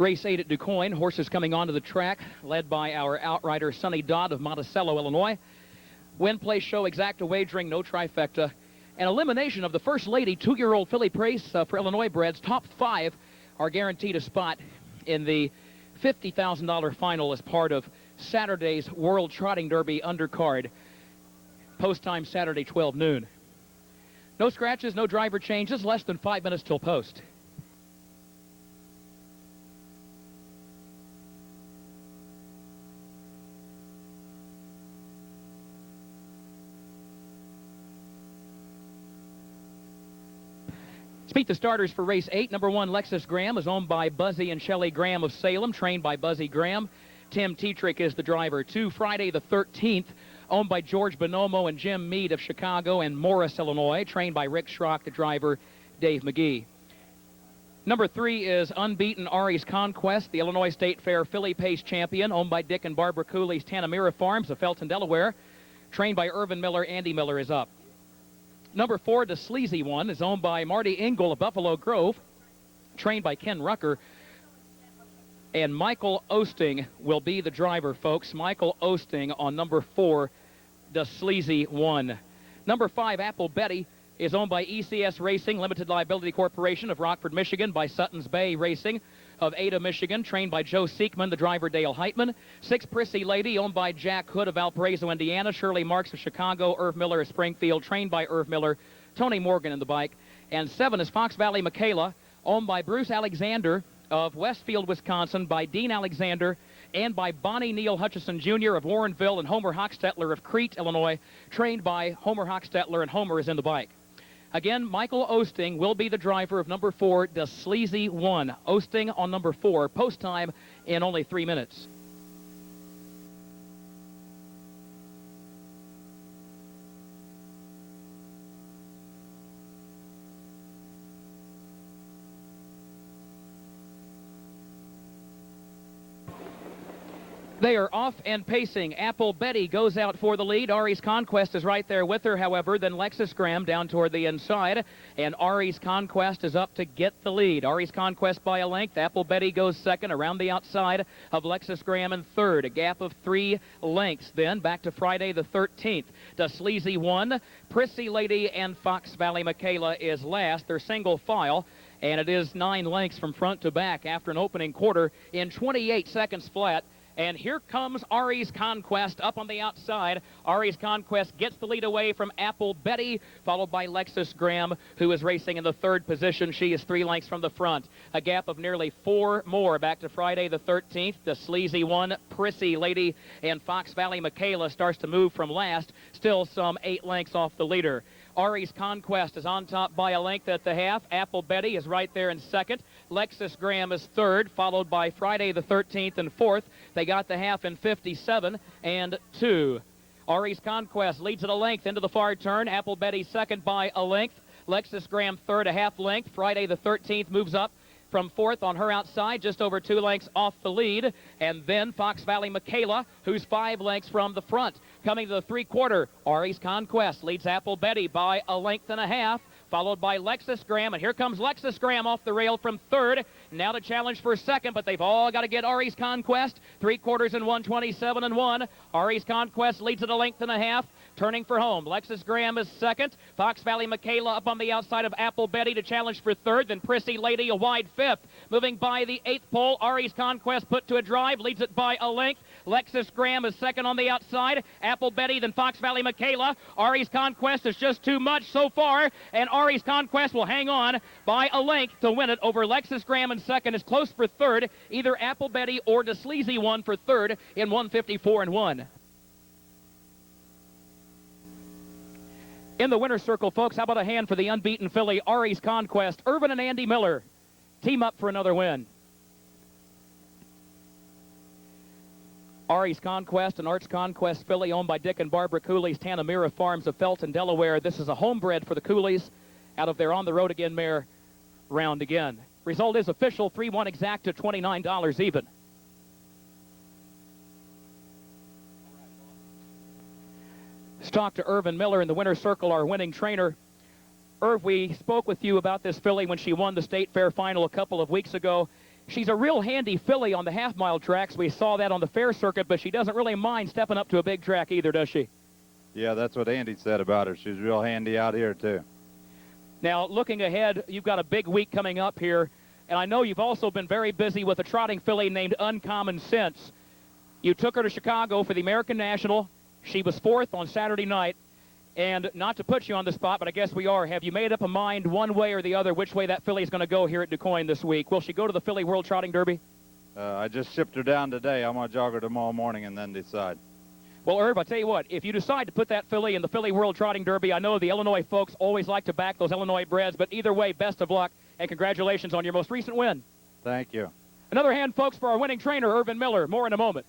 Race 8 at DuQuoin. Horses coming onto the track, led by our outrider, Sonny Dodd of Monticello, Illinois. Win, place, show, exacta wagering, no trifecta. An elimination of the First Lady 2-year-old filly race for Illinois breds. Top 5 are guaranteed a spot in the $50,000 final as part of Saturday's World Trotting Derby undercard. Post time Saturday, 12 noon. No scratches, no driver changes, less than 5 minutes till post. Meet the starters for race 8. Number 1, Lexus Graham, is owned by Buzzy and Shelley Graham of Salem, trained by Buzzy Graham. Tim Tetrick is the driver. 2, Friday the 13th, owned by George Bonomo and Jim Meade of Chicago and Morris, Illinois, trained by Rick Schrock, the driver, Dave McGee. Number 3 is Unbeaten ARIES Conquest, the Illinois State Fair Filly Pace champion, owned by Dick and Barbara Cooley's Tanamira Farms of Felton, Delaware, trained by Irvin Miller. Andy Miller is up. Number 4, the Sleazy One, is owned by Marty Engel of Buffalo Grove, trained by Ken Rucker. And Michael Osting will be the driver, folks. Michael Osting on number 4, the Sleazy One. Number 5, Apple Betty, is owned by ECS Racing, Limited Liability Corporation of Rockford, Michigan, by Sutton's Bay Racing of Ada, Michigan, trained by Joe Seekman, the driver, Dale Heitman. 6, Prissy Lady, owned by Jack Hood of Valparaiso, Indiana, Shirley Marks of Chicago, Irv Miller of Springfield, trained by Irv Miller, Tony Morgan in the bike. And 7 is Fox Valley Michaela, owned by Bruce Alexander of Westfield, Wisconsin, by Dean Alexander, and by Bonnie Neal Hutchison Jr. of Warrenville and Homer Hochstetler of Crete, Illinois, trained by Homer Hochstetler, and Homer is in the bike. Again, Michael Osting will be the driver of number 4, the Sleazy One. Osting on number 4, post time in only 3 minutes. They are off and pacing. Apple Betty goes out for the lead. ARIES Conquest is right there with her, however. Then Lexus Graham down toward the inside. And ARIES Conquest is up to get the lead. ARIES Conquest by a length. Apple Betty goes second around the outside of Lexus Graham in third. A gap of 3 lengths. Then back to Friday the 13th. The Sleazy One, Prissy Lady, and Fox Valley Michaela is last. They're single file. And it is 9 lengths from front to back after an opening quarter in 28 seconds flat. And here comes ARIES Conquest up on the outside. ARIES Conquest gets the lead away from Apple Betty, followed by Lexus Graham, who is racing in the 3rd position. She is 3 lengths from the front. A gap of nearly 4 more back to Friday the 13th. The Sleazy One, Prissy Lady, and Fox Valley Michaela starts to move from last, still some 8 lengths off the leader. ARIES Conquest is on top by a length at the half. Apple Betty is right there in second. Lexus Graham is third, followed by Friday the 13th and fourth. They got the half in 57 and 2. ARIES Conquest leads at a length into the far turn. Apple Betty second by a length. Lexus Graham third, a half length. Friday the 13th moves up from fourth on her outside, just over 2 lengths off the lead. And then Fox Valley Michaela, who's 5 lengths from the front. Coming to the 3/4, ARIES Conquest leads Apple Betty by a length and a half, followed by Lexus Graham. And here comes Lexus Graham off the rail from third. Now to challenge for second, but they've all got to get ARIES Conquest. 3/4 and 1:27 and 1. ARIES Conquest leads at a length and a half. Turning for home, Lexus Graham is second. Fox Valley Michaela up on the outside of Apple Betty to challenge for third. Then Prissy Lady a wide 5th. Moving by the 8th pole, ARIES Conquest put to a drive, leads it by a length. Lexus Graham is second on the outside. Apple Betty, then Fox Valley Michaela. ARIES Conquest is just too much so far, and ARIES Conquest will hang on by a length to win it over Lexus Graham in second. Is close for third, either Apple Betty or the Sleazy One for third in 1:54 and 1. In the winner's circle, folks, how about a hand for the unbeaten filly, ARIES Conquest? Irvin and Andy Miller team up for another win. ARIES Conquest, an Arts Conquest filly owned by Dick and Barbara Cooley's Tanamira Farms of Felton, Delaware. This is a homebred for the Cooleys out of their On the Road Again mare, Round Again. Result is official, 3-1 exacta, $29 even. Let's talk to Irvin Miller in the winner's circle, our winning trainer. Irv, we spoke with you about this filly when she won the State Fair final a couple of weeks ago. She's a real handy filly on the half-mile tracks. We saw that on the fair circuit, but she doesn't really mind stepping up to a big track either, does she? Yeah, that's what Andy said about her. She's real handy out here, too. Now, looking ahead, you've got a big week coming up here, and I know you've also been very busy with a trotting filly named Uncommon Sense. You took her to Chicago for the American National. She was 4th on Saturday night. And not to put you on the spot, but I guess we are. Have you made up a mind one way or the other which way that filly is going to go here at DuQuoin this week? Will she go to the Filly World Trotting Derby? I just shipped her down today. I'm going to jog her tomorrow morning and then decide. Well, Herb, I'll tell you what. If you decide to put that filly in the Filly World Trotting Derby, I know the Illinois folks always like to back those Illinois breds, but either way, best of luck, and congratulations on your most recent win. Thank you. Another hand, folks, for our winning trainer, Irvin Miller. More in a moment.